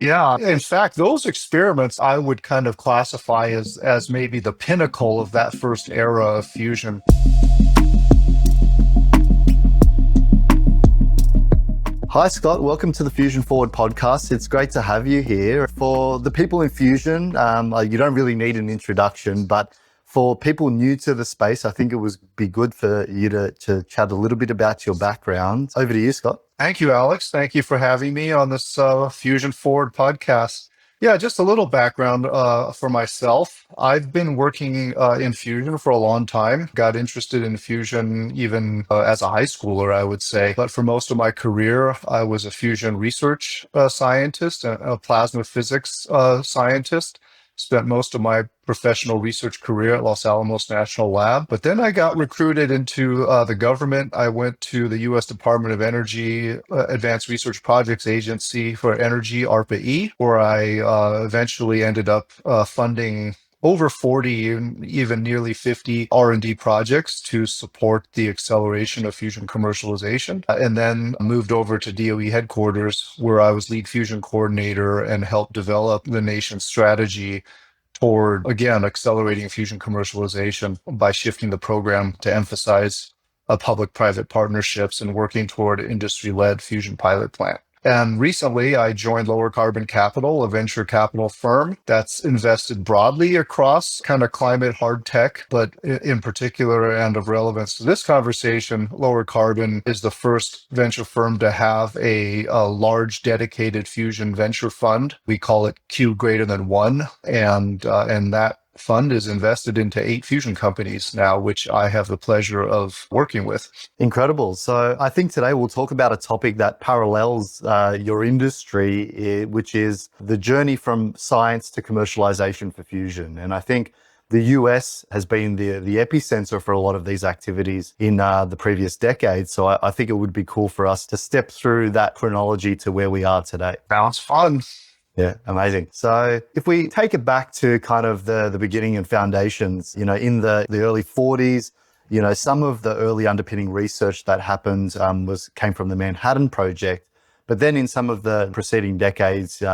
Yeah, in fact, those experiments I would kind of classify as maybe the pinnacle of that first era of fusion. Hi, Scott. Welcome to the Fusion Forward podcast. It's great to have you here. For the people in Fusion, you don't really need an introduction, but for people new to the space, I think it would be good for you to chat a little bit about your background. Over to you, Scott. Thank you, Alex. Thank you for having me on this Fusion Forward podcast. Yeah, just a little background for myself. I've been working in fusion for a long time. Got interested in fusion even as a high schooler, I would say. But for most of my career, I was a fusion research scientist, a plasma physics scientist. Spent most of my professional research career at Los Alamos National Lab. But then I got recruited into the government. I went to the U.S. Department of Energy Advanced Research Projects Agency for Energy, ARPA-E, where I eventually ended up funding over 40 and even nearly 50 R&D projects to support the acceleration of fusion commercialization, and then moved over to DOE headquarters where I was lead fusion coordinator and helped develop the nation's strategy toward, again, accelerating fusion commercialization by shifting the program to emphasize public-private partnerships and working toward industry-led fusion pilot plant. And recently, I joined Lowercarbon Capital, a venture capital firm that's invested broadly across kind of climate hard tech, but in particular and of relevance to this conversation, Lower Carbon is the first venture firm to have a large dedicated fusion venture fund. We call it Q greater than one, and that fund is invested into 8 fusion companies now, which I have the pleasure of working with. Incredible. So I think today we'll talk about a topic that parallels your industry, which is the journey from science to commercialization for fusion. And I think the US has been the epicenter for a lot of these activities in the previous decade. So I think it would be cool for us to step through that chronology to where we are today. Sounds fun. Yeah, amazing. So if we take it back to kind of the beginning and foundations, in the early 40s, some of the early underpinning research that happened came from the Manhattan Project. But then in some of the preceding decades, in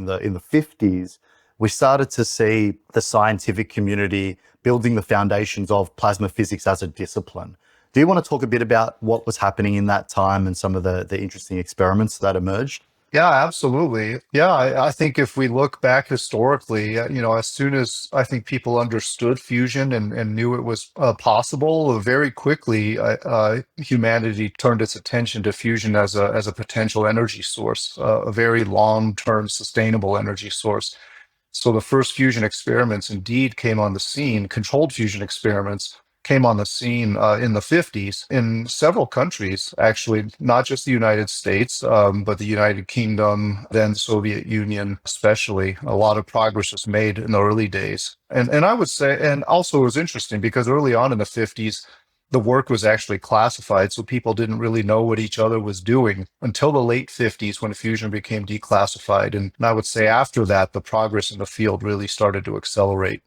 the 50s, we started to see the scientific community building the foundations of plasma physics as a discipline. Do you want to talk a bit about what was happening in that time and some of the interesting experiments that emerged? Yeah, absolutely. Yeah, I think if we look back historically, as soon as I think people understood fusion and knew it was possible, very quickly humanity turned its attention to fusion as a potential energy source, a very long-term sustainable energy source. So the first fusion experiments indeed came on the scene, controlled fusion experiments came on the scene in the 50s in several countries, actually, not just the United States, but the United Kingdom, then Soviet Union, especially. A lot of progress was made in the early days. And I would say, and also it was interesting because early on in the 50s, the work was actually classified, so people didn't really know what each other was doing until the late 50s when fusion became declassified. And I would say after that, the progress in the field really started to accelerate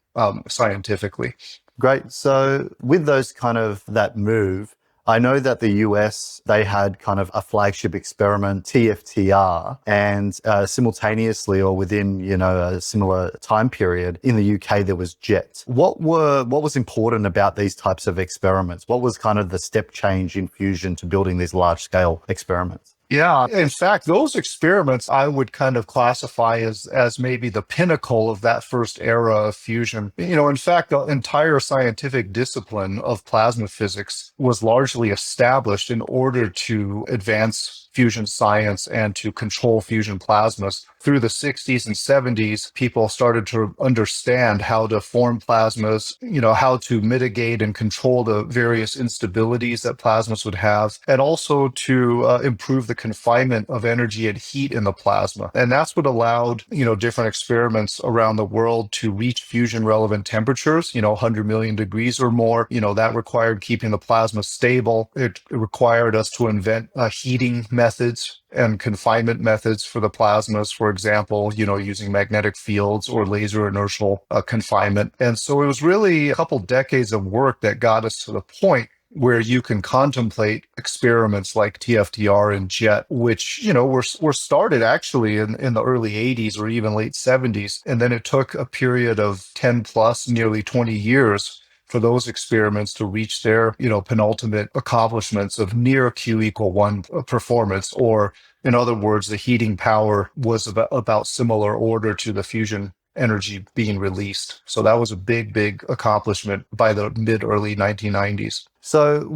scientifically. Great. So with that move, I know that the US, they had kind of a flagship experiment, TFTR, and simultaneously or within, a similar time period in the UK, there was JET. What was important about these types of experiments? What was kind of the step change in fusion to building these large scale experiments? Yeah, in fact, those experiments I would kind of classify as maybe the pinnacle of that first era of fusion. In fact, the entire scientific discipline of plasma physics was largely established in order to advance fusion science and to control fusion plasmas. Through the 60s and 70s, people started to understand how to form plasmas, how to mitigate and control the various instabilities that plasmas would have, and also to improve the confinement of energy and heat in the plasma. And that's what allowed, different experiments around the world to reach fusion relevant temperatures, 100 million degrees or more. That required keeping the plasma stable. It required us to invent heating methods and confinement methods for the plasmas, for example, using magnetic fields or laser inertial confinement. And so it was really a couple decades of work that got us to the point where you can contemplate experiments like TFTR and JET, which, were started actually in the early 80s or even late 70s. And then it took a period of 10 plus, nearly 20 years for those experiments to reach their, penultimate accomplishments of near Q=1 performance, or in other words, the heating power was about similar order to the fusion energy being released. So that was a big, big accomplishment by the mid-early 1990s. So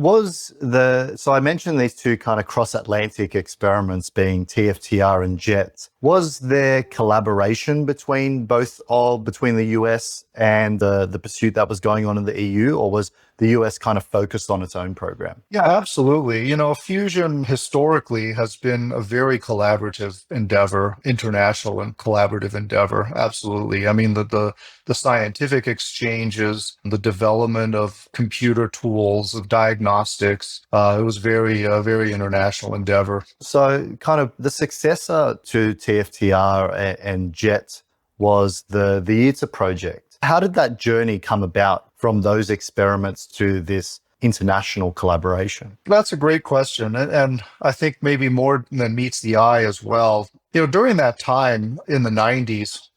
I mentioned these two kind of cross-Atlantic experiments being TFTR and JET. Was there collaboration between between the US and the pursuit that was going on in the EU, or was the US kind of focused on its own program? Yeah, absolutely. Fusion historically has been a very collaborative endeavor, international and collaborative endeavor. Absolutely. I mean, the scientific exchanges, the development of computer tools, of diagnostics, it was very international endeavor. So kind of the successor to TFTR and JET was the ITER project. How did that journey come about from those experiments to this international collaboration? That's a great question. And I think maybe more than meets the eye as well. During that time in the 90s,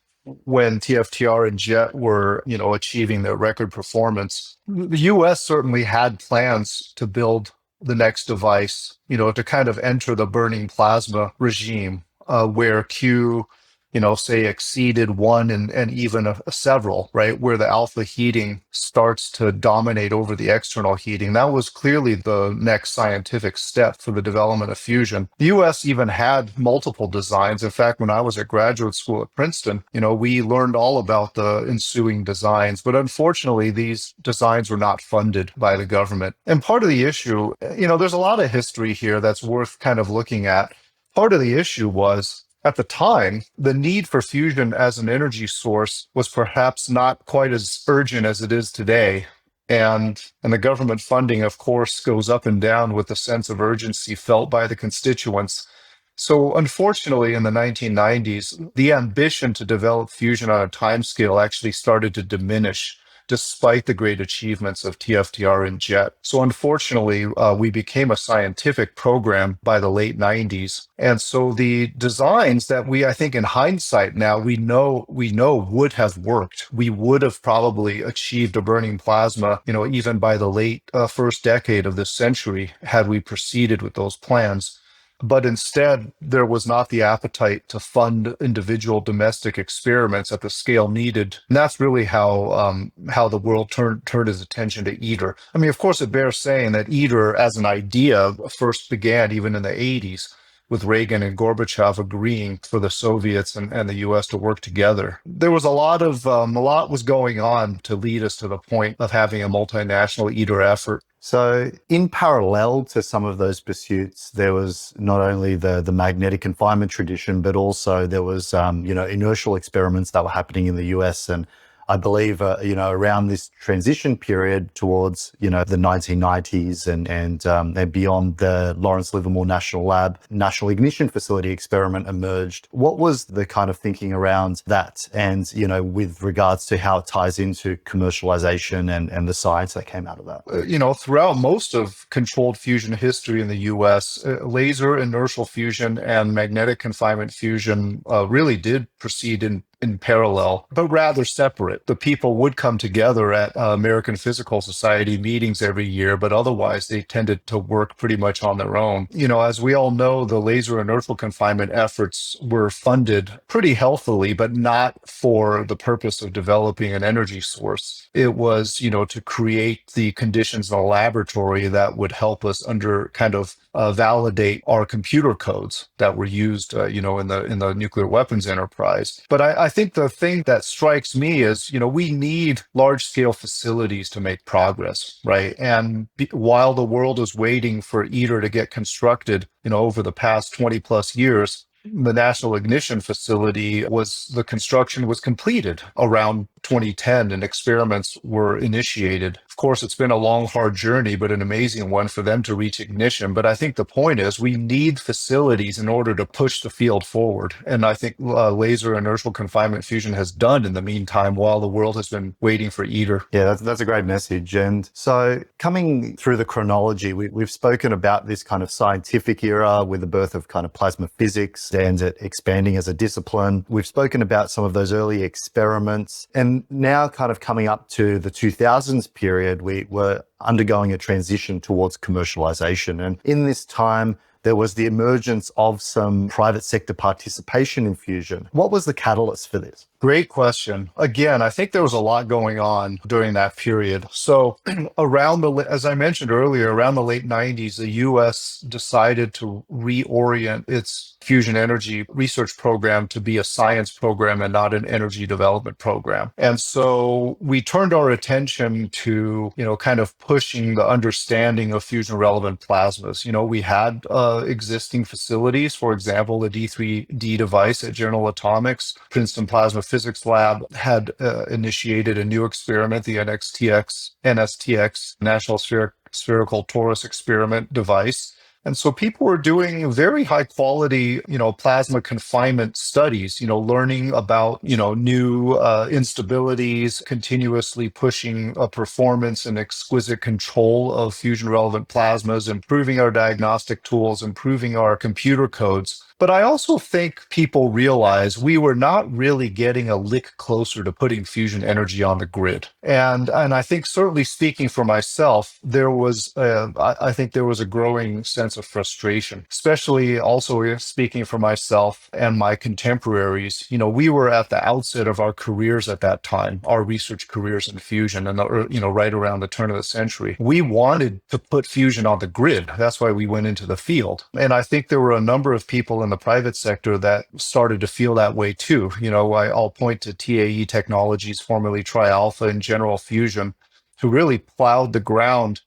when TFTR and JET were, achieving their record performance, the US certainly had plans to build the next device, to kind of enter the burning plasma regime, where Q, say exceeded one and even several, right? Where the alpha heating starts to dominate over the external heating. That was clearly the next scientific step for the development of fusion. The US even had multiple designs. In fact, when I was at graduate school at Princeton, we learned all about the ensuing designs, but unfortunately, these designs were not funded by the government. And part of the issue, there's a lot of history here that's worth kind of looking at. Part of the issue was, at the time, the need for fusion as an energy source was perhaps not quite as urgent as it is today. And the government funding, of course, goes up and down with the sense of urgency felt by the constituents. So unfortunately, in the 1990s, the ambition to develop fusion on a timescale actually started to diminish, despite the great achievements of TFTR and JET. So unfortunately, we became a scientific program by the late 90s. And so the designs that I think in hindsight now, we know would have worked. We would have probably achieved a burning plasma, even by the late first decade of this century, had we proceeded with those plans. But instead, there was not the appetite to fund individual domestic experiments at the scale needed. And that's really how the world turned its attention to ITER. I mean, of course, it bears saying that ITER as an idea first began even in the 80s, with Reagan and Gorbachev agreeing for the Soviets and the US to work together. There was a lot was going on to lead us to the point of having a multinational ITER effort. So in parallel to some of those pursuits, there was not only the magnetic confinement tradition, but also there was, inertial experiments that were happening in the US. And I believe, around this transition period towards, the 1990s and beyond, the Lawrence Livermore National Lab National Ignition Facility experiment emerged. What was the kind of thinking around that? And, with regards to how it ties into commercialization and the science that came out of that? Throughout most of controlled fusion history in the US, laser inertial fusion and magnetic confinement fusion really did proceed in parallel, but rather separate. The people would come together at American Physical Society meetings every year, but otherwise they tended to work pretty much on their own. As we all know, the laser inertial confinement efforts were funded pretty healthily, but not for the purpose of developing an energy source. It was, to create the conditions in a laboratory that would help us validate our computer codes that were used, in the nuclear weapons enterprise. But I think the thing that strikes me is, we need large-scale facilities to make progress, right? And while the world is waiting for ITER to get constructed, over the past 20 plus years, the National Ignition Facility the construction was completed around 2010 and experiments were initiated. Of course, it's been a long, hard journey, but an amazing one for them to reach ignition. But I think the point is we need facilities in order to push the field forward. And I think laser inertial confinement fusion has done in the meantime while the world has been waiting for ITER. Yeah, that's a great message. And so coming through the chronology, we've spoken about this kind of scientific era with the birth of kind of plasma physics and it expanding as a discipline. We've spoken about some of those early experiments. And now kind of coming up to the 2000s period, we were undergoing a transition towards commercialization. And in this time, there was the emergence of some private sector participation in fusion. What was the catalyst for this? Great question. Again, I think there was a lot going on during that period. So as I mentioned earlier, around the late 90s, the US decided to reorient its fusion energy research program to be a science program and not an energy development program. And so we turned our attention to, kind of pushing the understanding of fusion relevant plasmas. We had existing facilities, for example, the D3D device at General Atomics, Princeton Plasma Physics Lab had initiated a new experiment, the NSTX, National Spherical Torus Experiment device. And so people were doing very high quality, plasma confinement studies, learning about, new instabilities, continuously pushing performance and exquisite control of fusion relevant plasmas, improving our diagnostic tools, improving our computer codes. But I also think people realize we were not really getting a lick closer to putting fusion energy on the grid. And I think certainly speaking for myself, I think there was a growing sense of frustration, especially also speaking for myself and my contemporaries. We were at the outset of our careers at that time, our research careers in fusion, and right around the turn of the century. We wanted to put fusion on the grid. That's why we went into the field. And I think there were a number of people in the private sector that started to feel that way too. I'll point to TAE Technologies, formerly TriAlpha, and General Fusion, who really plowed the ground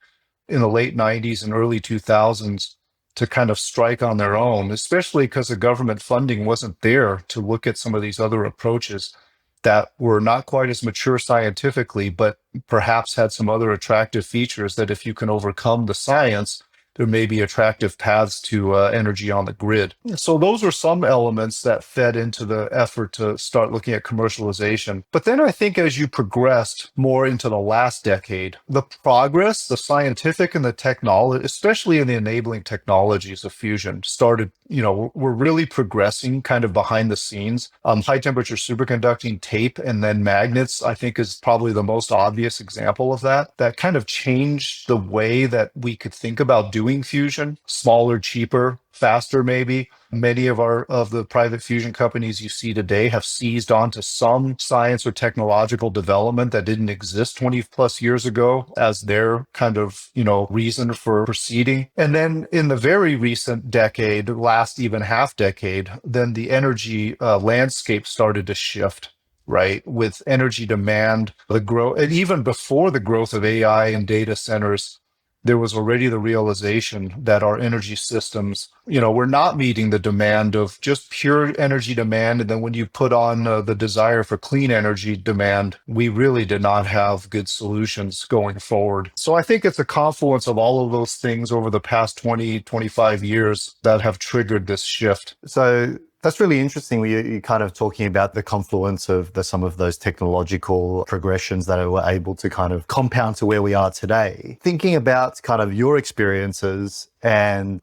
in the late 90s and early 2000s to kind of strike on their own, especially because the government funding wasn't there to look at some of these other approaches that were not quite as mature scientifically, but perhaps had some other attractive features that if you can overcome the science, there may be attractive paths to energy on the grid. So those are some elements that fed into the effort to start looking at commercialization. But then I think as you progressed more into the last decade, the progress, the scientific and the technology, especially in the enabling technologies of fusion, started, we're really progressing kind of behind the scenes. High temperature superconducting tape and then magnets, I think, is probably the most obvious example of that. That kind of changed the way that we could think about doing fusion, smaller, cheaper, faster, maybe. Many of the private fusion companies you see today have seized onto some science or technological development that didn't exist 20 plus years ago as their kind of, reason for proceeding. And then in the very recent decade, last even half decade, then the energy landscape started to shift. Right, with energy demand, the growth, and even before the growth of AI and data centers, there was already the realization that our energy systems, were not meeting the demand of just pure energy demand. And then when you put on the desire for clean energy demand, we really did not have good solutions going forward. So I think it's a confluence of all of those things over the past 20, 25 years that have triggered this shift. So that's really interesting. You're kind of talking about the confluence of some of those technological progressions that were able to kind of compound to where we are today. Thinking about kind of your experiences and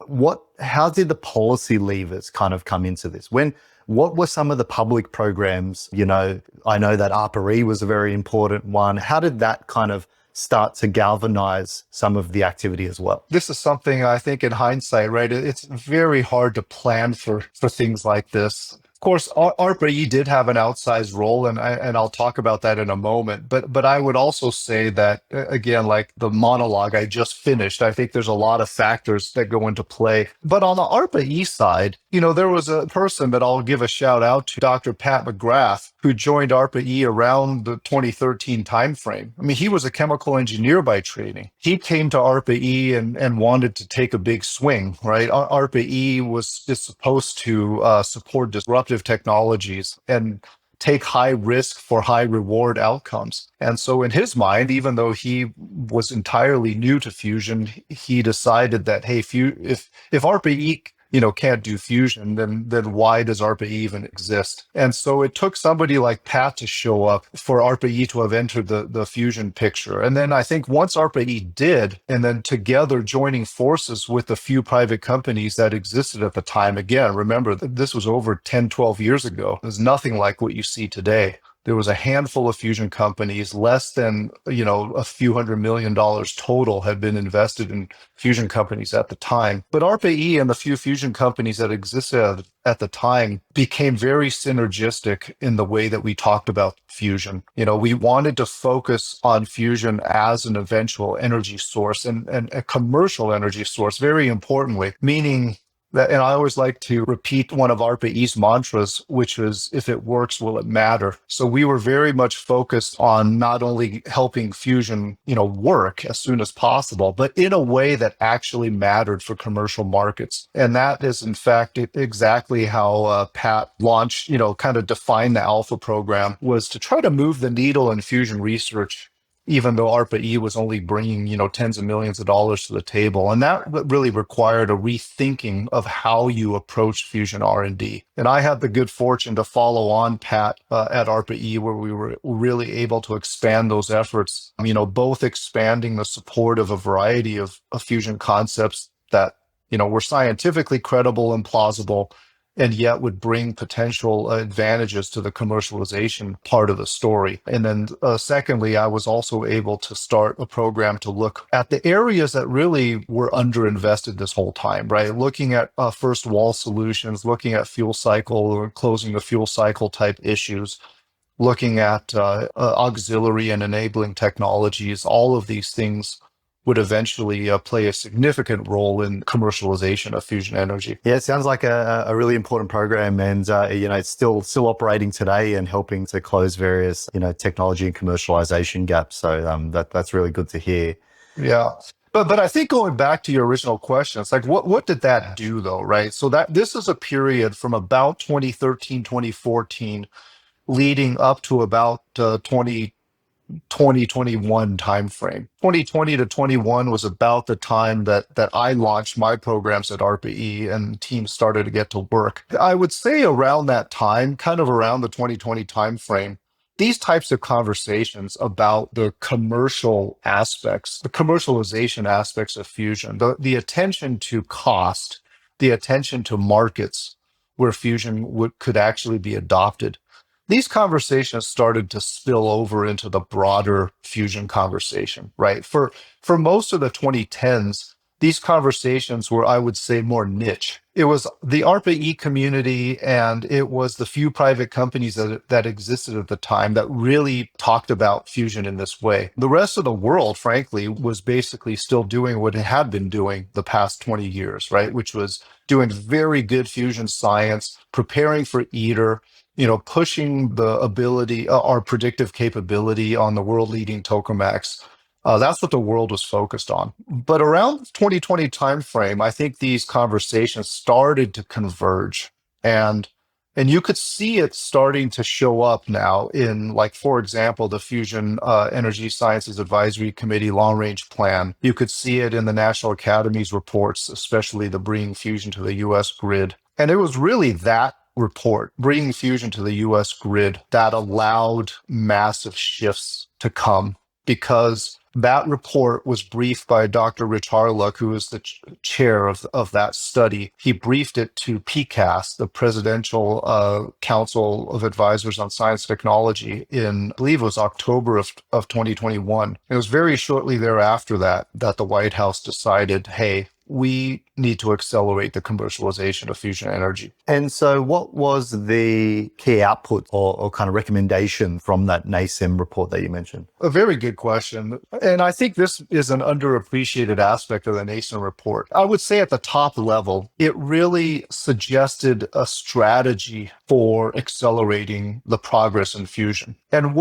how did the policy levers kind of come into this? What were some of the public programs? I know that ARPA-E was a very important one. How did that kind of start to galvanize some of the activity as well? This is something I think in hindsight, right? It's very hard to plan for things like this. Of course, ARPA-E did have an outsized role, and I'll talk about that in a moment. But I would also say that, again, like the monologue I just finished, I think there's a lot of factors that go into play. But on the ARPA-E side, there was a person that I'll give a shout out to, Dr. Pat McGrath, who joined ARPA-E around the 2013 timeframe. I mean, he was a chemical engineer by training. He came to ARPA-E and wanted to take a big swing, right? ARPA-E is supposed to support disruptive technologies. And take high risk for high reward outcomes. And so in his mind, even though he was entirely new to fusion, he decided that, hey, if ARPA-E can't do fusion, then why does ARPA-E even exist? And so it took somebody like Pat to show up for ARPA-E to have entered the fusion picture. And then I think once ARPA-E did, and then together joining forces with a few private companies that existed at the time, again, remember, this was over 10, 12 years ago. There's nothing like what you see today. There was a handful of fusion companies, less than, a few $100 million total had been invested in fusion companies at the time. But ARPA-E and the few fusion companies that existed at the time became very synergistic in the way that we talked about fusion. We wanted to focus on fusion as an eventual energy source and a commercial energy source, very importantly, meaning that, and I always like to repeat one of ARPA-E's mantras, which is, if it works, will it matter? So we were very much focused on not only helping fusion, work as soon as possible, but in a way that actually mattered for commercial markets. And that is, in fact, exactly how Pat launched, kind of defined the Alpha program, was to try to move the needle in fusion research, even though ARPA-E was only bringing, tens of millions of dollars to the table. And that really required a rethinking of how you approach fusion R&D. And I had the good fortune to follow on Pat at ARPA-E, where we were really able to expand those efforts, both expanding the support of a variety of fusion concepts that, were scientifically credible and plausible, and yet would bring potential advantages to the commercialization part of the story. And then secondly, I was also able to start a program to look at the areas that really were underinvested this whole time, right? Looking at first wall solutions, looking at fuel cycle or closing the fuel cycle type issues, looking at auxiliary and enabling technologies. All of these things would eventually play a significant role in commercialization of fusion energy. Yeah, it sounds like a really important program, and it's still operating today and helping to close various technology and commercialization gaps. So that's really good to hear. Yeah. But I think going back to your original question, it's like, what did that do though, right? So that this is a period from about 2013, 2014, leading up to about 2021 timeframe. 2020 to 21 was about the time that I launched my programs at ARPA-E and teams started to get to work. I would say around that time, kind of around the 2020 timeframe, these types of conversations about the commercial aspects, the commercialization aspects of fusion, the attention to cost, the attention to markets where fusion could actually be adopted, these conversations started to spill over into the broader fusion conversation, right? For most of the 2010s, these conversations were, I would say, more niche. It was the ARPA-E community and it was the few private companies that existed at the time that really talked about fusion in this way. The rest of the world, frankly, was basically still doing what it had been doing the past 20 years, right? Which was doing very good fusion science, preparing for ITER, pushing the ability, our predictive capability on the world-leading tokamaks. That's what the world was focused on. But around the 2020 timeframe, I think these conversations started to converge, and you could see it starting to show up now in, like, for example, the Fusion Energy Sciences Advisory Committee long-range plan. You could see it in the National Academy's reports, especially the Bringing Fusion to the U.S. Grid. And it was really that report, Bringing Fusion to the U.S. Grid, that allowed massive shifts to come, because that report was briefed by Dr. Rich Harlock, who is the chair of that study. He briefed it to PCAS, the Presidential Council of Advisors on Science and Technology, in, I believe it was October of 2021. It was very shortly thereafter that the White House decided, hey, we need to accelerate the commercialization of fusion energy. And so what was the key output or kind of recommendation from that NASEM report that you mentioned? A very good question. And I think this is an underappreciated aspect of the NASEM report. I would say at the top level, it really suggested a strategy for accelerating the progress in fusion. And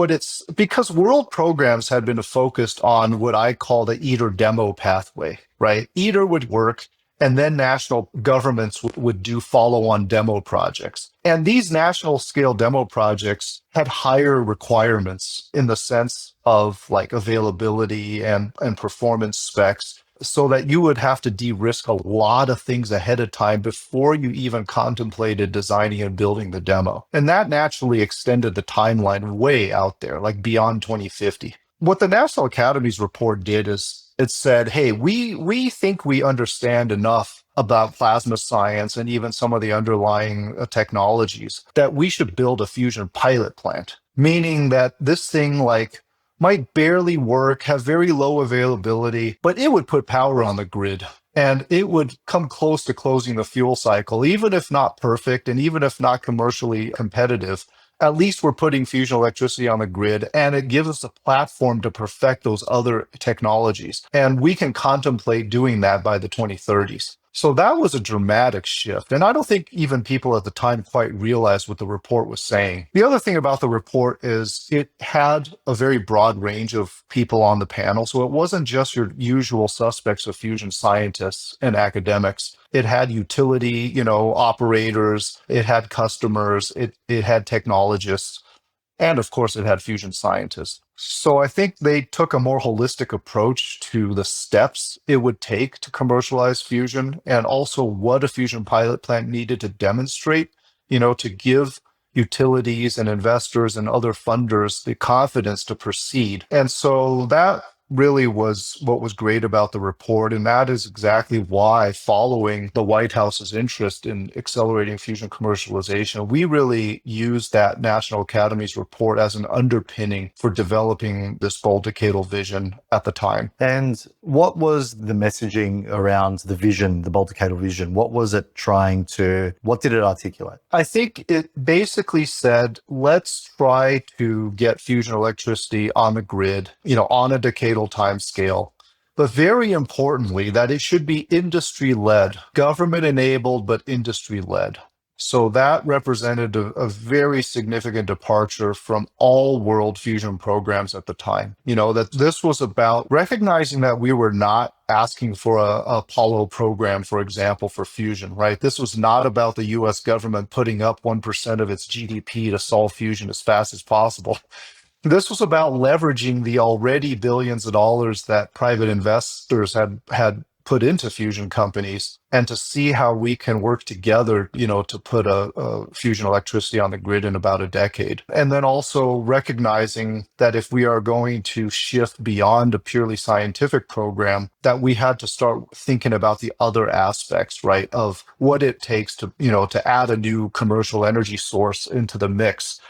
because world programs had been focused on what I call the ITER demo pathway, right? ITER would work, And then national governments would do follow-on demo projects. And these national scale demo projects had higher requirements in the sense of like availability and performance specs, so that you would have to de-risk a lot of things ahead of time before you even contemplated designing and building the demo. And that naturally extended the timeline way out there, like beyond 2050. What the National Academy's report did is it said, hey, we think we understand enough about plasma science and even some of the underlying technologies that we should build a fusion pilot plant, meaning that this thing like might barely work, have very low availability, but it would put power on the grid. And it would come close to closing the fuel cycle, even if not perfect and even if not commercially competitive. At least we're putting fusion electricity on the grid, and it gives us a platform to perfect those other technologies. And we can contemplate doing that by the 2030s. So that was a dramatic shift. And I don't think even people at the time quite realized what the report was saying. The other thing about the report is it had a very broad range of people on the panel. So it wasn't just your usual suspects of fusion scientists and academics. It had utility, operators, it had customers, it had technologists, and of course it had fusion scientists. So I think they took a more holistic approach to the steps it would take to commercialize fusion, and also what a fusion pilot plant needed to demonstrate, to give utilities and investors and other funders the confidence to proceed. And so that really was what was great about the report. And that is exactly why, following the White House's interest in accelerating fusion commercialization, we really used that National Academy's report as an underpinning for developing this bold decadal vision at the time. And what was the messaging around the vision, the bold decadal vision? What was it what did it articulate? I think it basically said, let's try to get fusion electricity on the grid, on a decadal time scale. But very importantly, that it should be industry-led, government-enabled, but industry-led. So that represented a very significant departure from all world fusion programs at the time. That this was about recognizing that we were not asking for a Apollo program, for example, for fusion, right? This was not about the US government putting up 1% of its GDP to solve fusion as fast as possible. This was about leveraging the already billions of dollars that private investors had put into fusion companies, and to see how we can work together, to put a fusion electricity on the grid in about a decade. And then also recognizing that if we are going to shift beyond a purely scientific program, that we had to start thinking about the other aspects, right, of what it takes to, to add a new commercial energy source into the mix.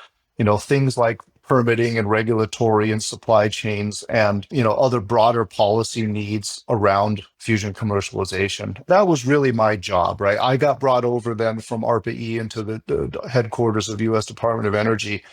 Things like permitting and regulatory and supply chains and, other broader policy needs around fusion commercialization. That was really my job, right? I got brought over then from ARPA-E into the headquarters of the U.S. Department of Energy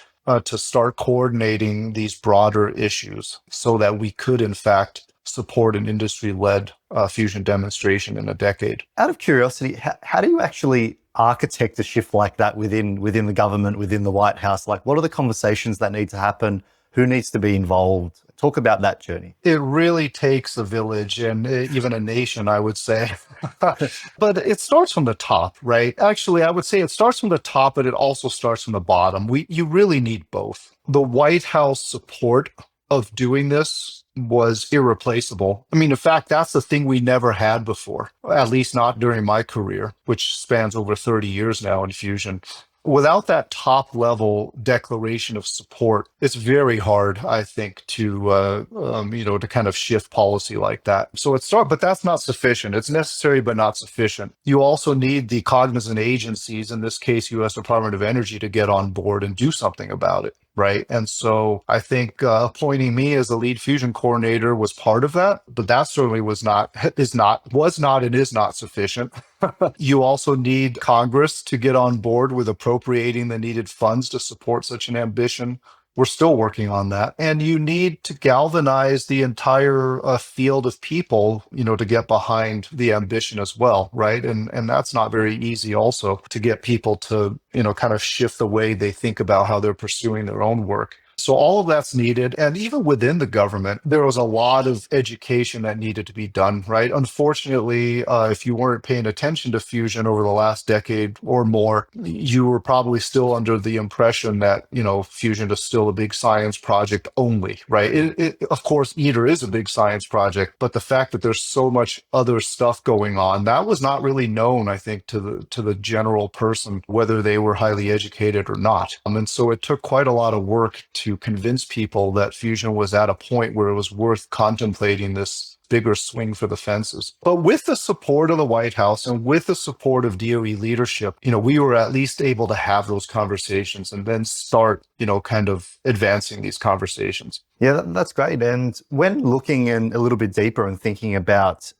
to start coordinating these broader issues so that we could, in fact, support an industry-led fusion demonstration in a decade. Out of curiosity, how do you actually architect a shift like that within the government, within the White House? Like, what are the conversations that need to happen? Who needs to be involved? Talk about that journey. It really takes a village and even a nation, I would say. But it starts from the top, right? Actually, I would say it starts from the top, but it also starts from the bottom. You really need both. The White House support of doing this was irreplaceable. I mean, in fact, that's the thing we never had before, at least not during my career, which spans over 30 years now in fusion. Without that top level declaration of support, it's very hard, I think, to to kind of shift policy like that. So but that's not sufficient. It's necessary, but not sufficient. You also need the cognizant agencies, in this case, U.S. Department of Energy, to get on board and do something about it. Right. And so I think appointing me as the lead fusion coordinator was part of that, but that certainly was not and is not sufficient. You also need Congress to get on board with appropriating the needed funds to support such an ambition. We're still working on that. And you need to galvanize the entire field of people, to get behind the ambition as well, right? And that's not very easy also, to get people to, kind of shift the way they think about how they're pursuing their own work. So all of that's needed. And even within the government, there was a lot of education that needed to be done, right? Unfortunately, if you weren't paying attention to fusion over the last decade or more, you were probably still under the impression that, fusion is still a big science project only, right? Of course, ITER is a big science project, but the fact that there's so much other stuff going on, that was not really known, I think, to the general person, whether they were highly educated or not. And so it took quite a lot of work to convince people that fusion was at a point where it was worth contemplating this bigger swing for the fences. But with the support of the White House and with the support of DOE leadership, we were at least able to have those conversations and then start, kind of advancing these conversations. Yeah, that's great. And when looking in a little bit deeper and thinking about,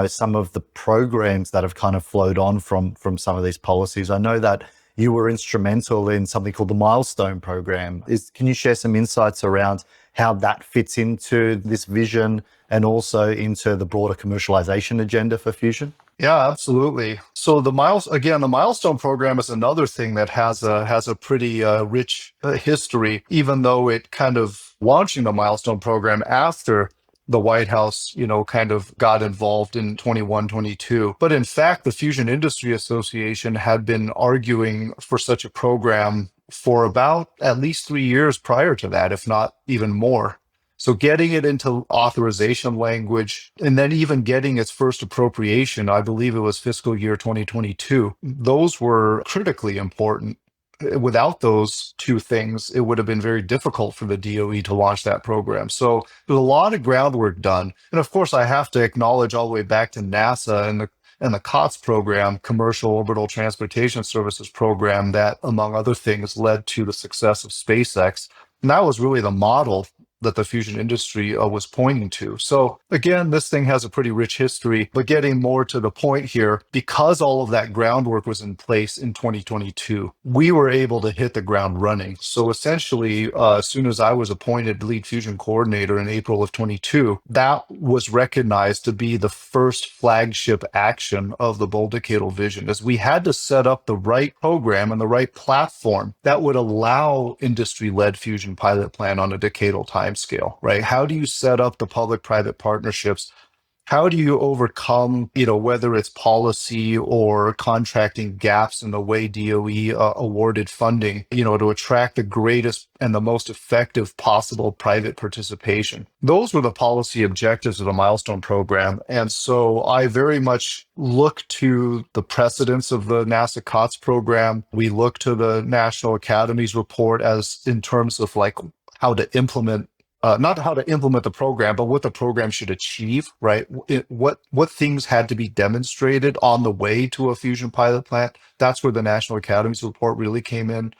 some of the programs that have kind of flowed on from some of these policies, I know that you were instrumental in something called the Milestone Program. Can you share some insights around how that fits into this vision and also into the broader commercialization agenda for fusion? Yeah, absolutely. So the Milestone Program is another thing that has a pretty rich history, even though it kind of launching the Milestone Program after the White House, kind of got involved in 21, 22. But in fact, the Fusion Industry Association had been arguing for such a program for about at least 3 years prior to that, if not even more. So getting it into authorization language and then even getting its first appropriation, I believe it was fiscal year 2022, those were critically important. Without those two things, it would have been very difficult for the DOE to launch that program. So there's a lot of groundwork done. And of course, I have to acknowledge all the way back to NASA and the COTS program, Commercial Orbital Transportation Services program, that, among other things, led to the success of SpaceX. And that was really the model that the fusion industry was pointing to. So again, this thing has a pretty rich history, but getting more to the point here, because all of that groundwork was in place in 2022, we were able to hit the ground running. So essentially, as soon as I was appointed lead fusion coordinator in April of 22, that was recognized to be the first flagship action of the bold decadal vision, as we had to set up the right program and the right platform that would allow industry-led fusion pilot plan on a decadal timescale, right? How do you set up the public-private partnerships? How do you overcome, whether it's policy or contracting gaps in the way DOE awarded funding, to attract the greatest and the most effective possible private participation? Those were the policy objectives of the Milestone Program. And so I very much look to the precedents of the NASA COTS program. We look to the National Academy's report as in terms of like how to implement not how to implement the program, but what the program should achieve, right? What things had to be demonstrated on the way to a fusion pilot plant. That's where the National Academy's report really came in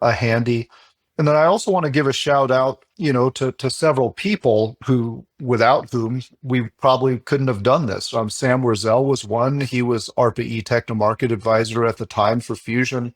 handy. And then I also want to give a shout out, to several people without whom we probably couldn't have done this. Sam Wurzel was one. He was ARPA-E Techno-Market Advisor at the time for fusion.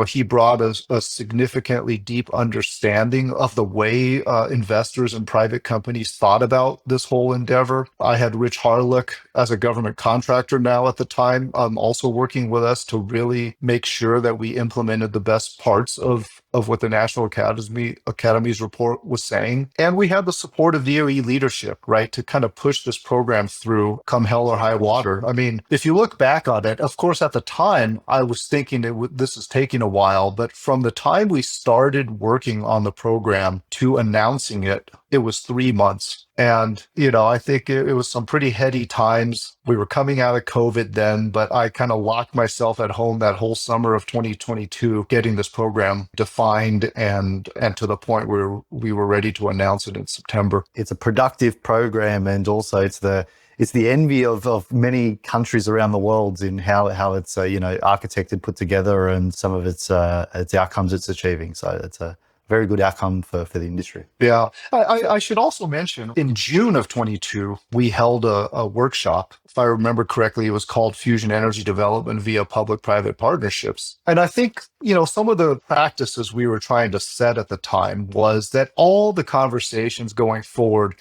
He brought a significantly deep understanding of the way investors and private companies thought about this whole endeavor. I had Rich Harlick as a government contractor now at the time, also working with us to really make sure that we implemented the best parts of what the National Academy's report was saying. And we had the support of DOE leadership, right, to kind of push this program through come hell or high water. I mean, if you look back on it, of course, at the time, I was thinking this is taking a while, but from the time we started working on the program to announcing it, it was 3 months. And, I think it was some pretty heady times. We were coming out of COVID then, but I kind of locked myself at home that whole summer of 2022, getting this program defined and to the point where we were ready to announce it in September. It's a productive program, and also it's the envy of many countries around the world in how it's architected, put together, and some of its outcomes it's achieving. So it's a very good outcome for the industry. Yeah. I should also mention, in June of 22, we held a workshop. If I remember correctly, it was called Fusion Energy Development via Public-Private Partnerships. And I think, some of the practices we were trying to set at the time was that all the conversations going forward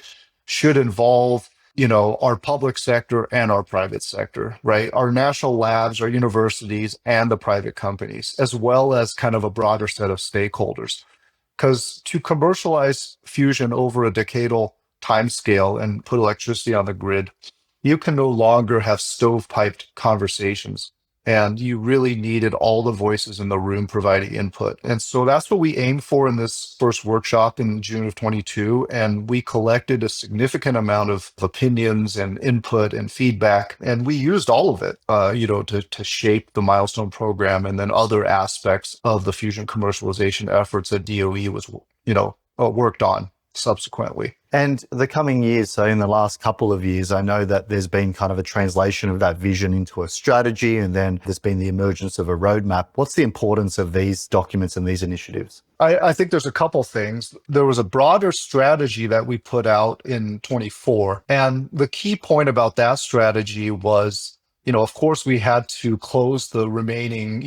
should involve our public sector and our private sector, right? Our national labs, our universities, and the private companies, as well as kind of a broader set of stakeholders. Because to commercialize fusion over a decadal timescale and put electricity on the grid, you can no longer have stovepiped conversations. And you really needed all the voices in the room providing input. And so that's what we aimed for in this first workshop in June of 22. And we collected a significant amount of opinions and input and feedback. And we used all of it, to shape the milestone program and then other aspects of the fusion commercialization efforts that DOE was, worked on subsequently. And the coming years, so in the last couple of years, I know that there's been kind of a translation of that vision into a strategy, and then there's been the emergence of a roadmap. What's the importance of these documents and these initiatives? I think there's a couple things. There was a broader strategy that we put out in 24. And the key point about that strategy was, of course, we had to close the remaining,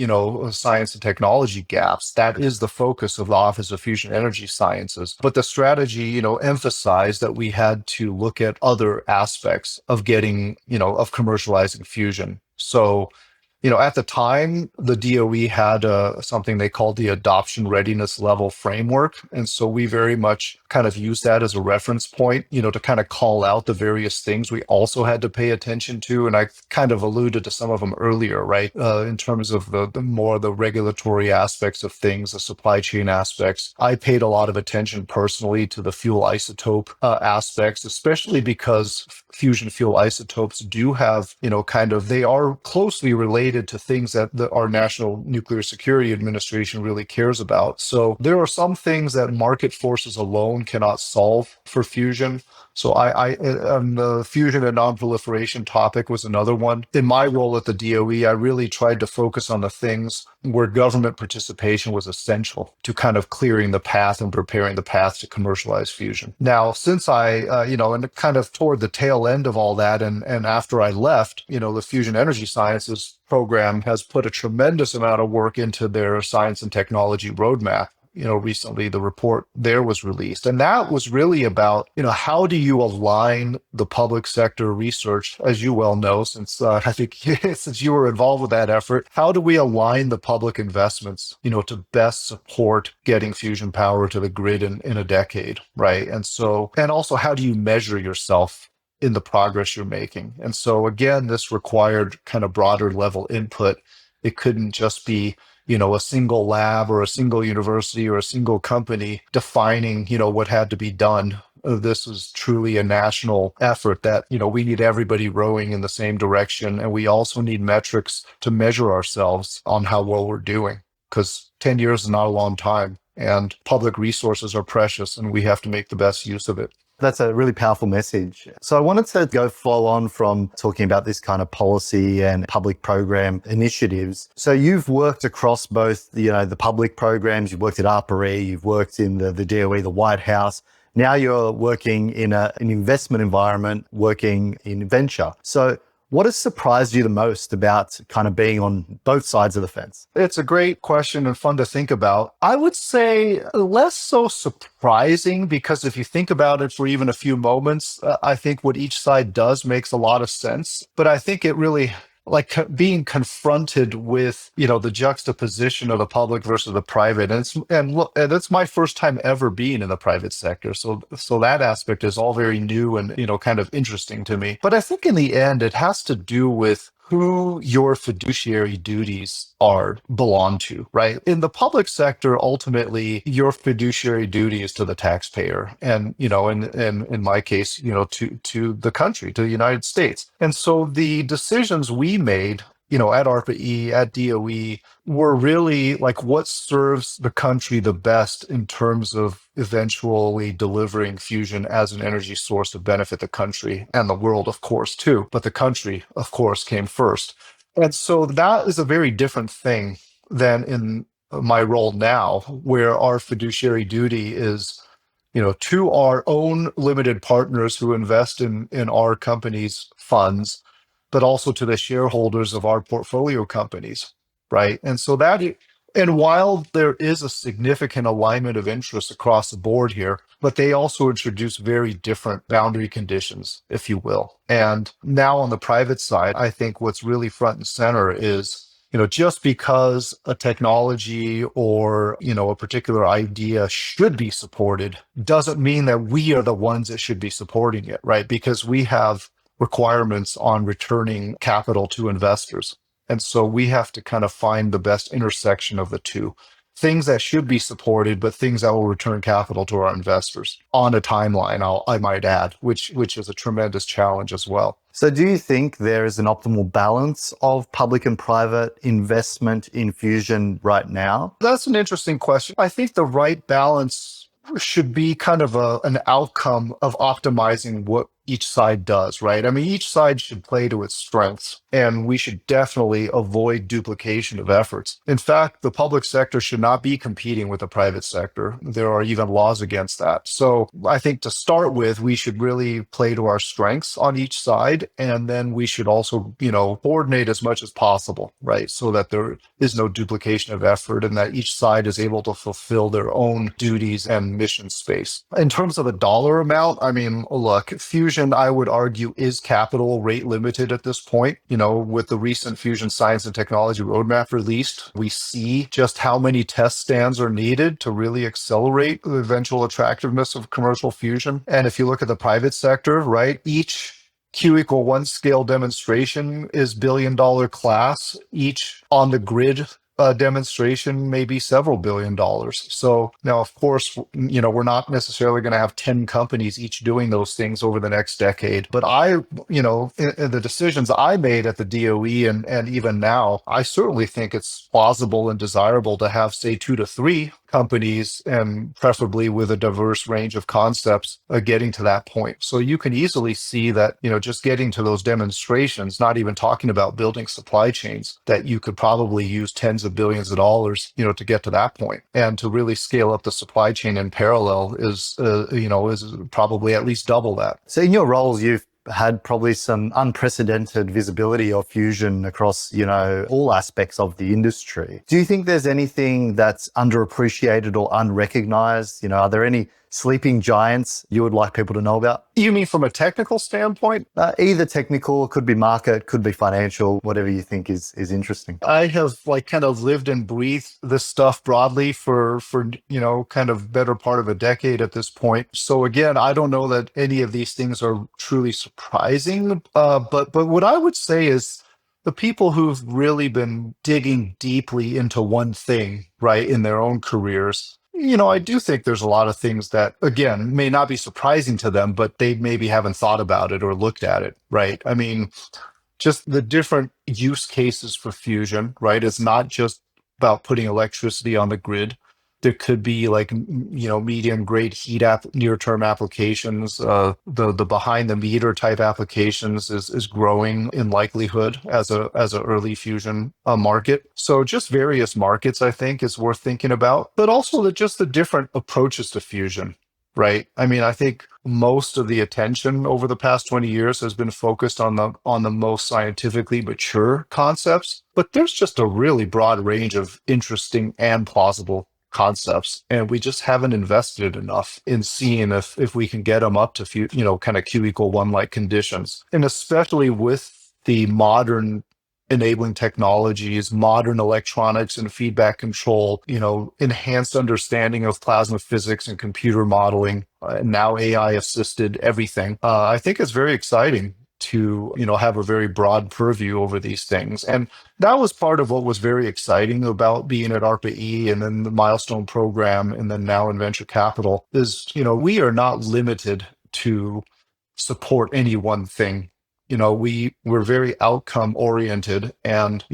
science and technology gaps. That is the focus of the Office of Fusion Energy Sciences. But the strategy, emphasized that we had to look at other aspects of getting, of commercializing fusion. So, at the time, the DOE had something they called the adoption readiness level framework. And so we very much kind of used that as a reference point, to kind of call out the various things we also had to pay attention to. And I kind of alluded to some of them earlier, right? In terms of the more the regulatory aspects of things, the supply chain aspects. I paid a lot of attention personally to the fuel isotope aspects, especially because fusion fuel isotopes do have, they are closely related to things that our National Nuclear Security Administration really cares about. So there are some things that market forces alone cannot solve for fusion. So the fusion and nonproliferation topic was another one. In my role at the DOE, I really tried to focus on the things where government participation was essential to kind of clearing the path and preparing the path to commercialize fusion. Now, since and kind of toward the tail end of all that, and after I left, the Fusion Energy Sciences program has put a tremendous amount of work into their science and technology roadmap. Recently the report there was released, and that was really about, how do you align the public sector research, as you well know, since I think since you were involved with that effort, how do we align the public investments, to best support getting fusion power to the grid in a decade, right? And also how do you measure yourself in the progress you're making? And so again, this required kind of broader level input. It couldn't just be a single lab or a single university or a single company defining, what had to be done. This was truly a national effort that, we need everybody rowing in the same direction. And we also need metrics to measure ourselves on how well we're doing, because 10 years is not a long time and public resources are precious and we have to make the best use of it. That's a really powerful message. So I wanted to follow on from talking about this kind of policy and public program initiatives. So you've worked across both the public programs, you've worked at ARPA-E, you've worked in the DOE, the White House. Now you're working in an investment environment, working in venture. So what has surprised you the most about kind of being on both sides of the fence? It's a great question and fun to think about. I would say less so surprising, because if you think about it for even a few moments, I think what each side does makes a lot of sense. But I think it really, being confronted with, the juxtaposition of the public versus the private. And it's my first time ever being in the private sector. So that aspect is all very new and, kind of interesting to me. But I think in the end, it has to do with who your fiduciary duties belong to, right? In the public sector, ultimately, your fiduciary duty is to the taxpayer, and in my case, to the country, to the United States. And so the decisions we made, at ARPA-E, at DOE, were really what serves the country the best in terms of eventually delivering fusion as an energy source to benefit the country and the world, of course, too. But the country, of course, came first. And so that is a very different thing than in my role now, where our fiduciary duty is, to our own limited partners who invest in our company's funds, but also to the shareholders of our portfolio companies, right? And so and while there is a significant alignment of interests across the board here, but they also introduce very different boundary conditions, if you will. And now on the private side, I think what's really front and center is, just because a technology or, a particular idea should be supported doesn't mean that we are the ones that should be supporting it, right? Because we have requirements on returning capital to investors. And so we have to kind of find the best intersection of the two. Things that should be supported, but things that will return capital to our investors on a timeline, I might add, which is a tremendous challenge as well. So do you think there is an optimal balance of public and private investment in fusion right now? That's an interesting question. I think the right balance should be kind of an outcome of optimizing what each side does, right? I mean, each side should play to its strengths, and we should definitely avoid duplication of efforts. In fact, the public sector should not be competing with the private sector. There are even laws against that. So I think to start with, we should really play to our strengths on each side, and then we should also, coordinate as much as possible, right? So that there is no duplication of effort and that each side is able to fulfill their own duties and mission space. In terms of the dollar amount, I mean, look, fusion, I would argue, is capital rate limited at this point. With the recent Fusion Science and Technology Roadmap released, we see just how many test stands are needed to really accelerate the eventual attractiveness of commercial fusion. And if you look at the private sector, right, each Q=1 scale demonstration is billion-dollar class. Each on the grid demonstration may be several $billion. So now, of course, we're not necessarily going to have 10 companies each doing those things over the next decade. But in the decisions I made at the DOE and even now, I certainly think it's plausible and desirable to have, say, 2 to 3 companies, and preferably with a diverse range of concepts, getting to that point. So you can easily see that, just getting to those demonstrations, not even talking about building supply chains, that you could probably use tens of billions of dollars, to get to that point. And to really scale up the supply chain in parallel is probably at least double that. So in your roles, you've had probably some unprecedented visibility of fusion across, all aspects of the industry. Do you think there's anything that's underappreciated or unrecognized? Are there any sleeping giants you would like people to know about? You mean from a technical standpoint? Either technical, could be market, could be financial, whatever you think is interesting. I have kind of lived and breathed this stuff broadly for kind of better part of a decade at this point. So again, I don't know that any of these things are truly surprising. But what I would say is the people who've really been digging deeply into one thing, right, in their own careers, I do think there's a lot of things that, again, may not be surprising to them, but they maybe haven't thought about it or looked at it, right? I mean, just the different use cases for fusion, right? It's not just about putting electricity on the grid. There could be medium grade heat near-term applications. The behind the meter type applications is growing in likelihood as a early fusion market. So just various markets, I think, is worth thinking about, but also just the different approaches to fusion, right? I mean, I think most of the attention over the past 20 years has been focused on the most scientifically mature concepts, but there's just a really broad range of interesting and plausible concepts, and we just haven't invested enough in seeing if we can get them up to kind of Q=1 like conditions. And especially with the modern enabling technologies, modern electronics and feedback control, enhanced understanding of plasma physics and computer modeling, and now AI assisted everything. I think it's very exciting to have a very broad purview over these things. And that was part of what was very exciting about being at ARPA-E and then the Milestone Program and then now in venture capital is, we are not limited to support any one thing. We're very outcome oriented, and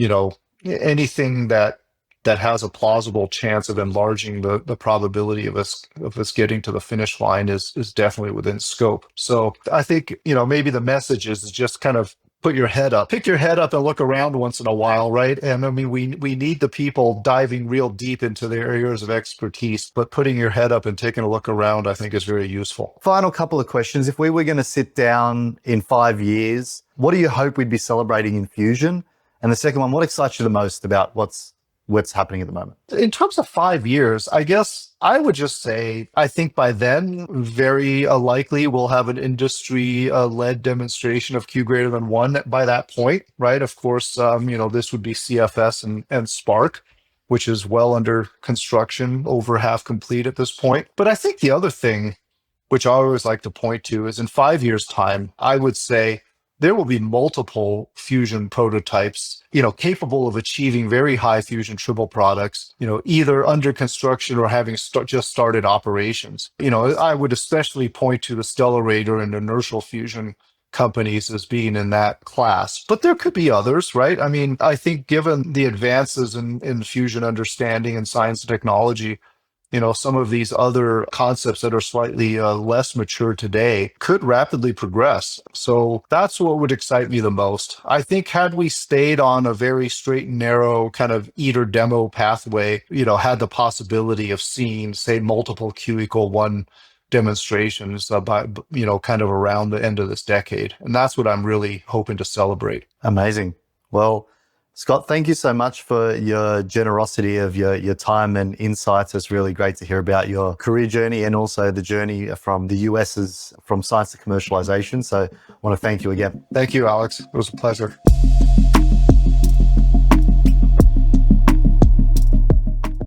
anything that has a plausible chance of enlarging the probability of us getting to the finish line is definitely within scope. So I think, maybe the message is just kind of pick your head up and look around once in a while, right? And I mean, we need the people diving real deep into their areas of expertise, but putting your head up and taking a look around, I think, is very useful. Final couple of questions. If we were going to sit down in 5 years, what do you hope we'd be celebrating in fusion? And the second one, what excites you the most about what's happening at the moment? In terms of 5 years, I guess I would just say, I think by then, very likely we'll have an industry-led demonstration of Q greater than one by that point, right? Of course, this would be CFS and Spark, which is well under construction, over half complete at this point. But I think the other thing, which I always like to point to, is in 5 years' time, I would say there will be multiple fusion prototypes, capable of achieving very high fusion triple products, either under construction or having just started operations. I would especially point to the Stellarator and inertial fusion companies as being in that class, but there could be others, right? I mean, I think given the advances in fusion understanding and science and technology, some of these other concepts that are slightly less mature today could rapidly progress. So that's what would excite me the most. I think had we stayed on a very straight and narrow kind of eater demo pathway, had the possibility of seeing, say, multiple Q=1 demonstrations by, kind of around the end of this decade. And that's what I'm really hoping to celebrate. Amazing. Well, Scott, thank you so much for your generosity of your time and insights. It's really great to hear about your career journey and also the journey from the US's from science to commercialization. So I want to thank you again. Thank you, Alex. It was a pleasure.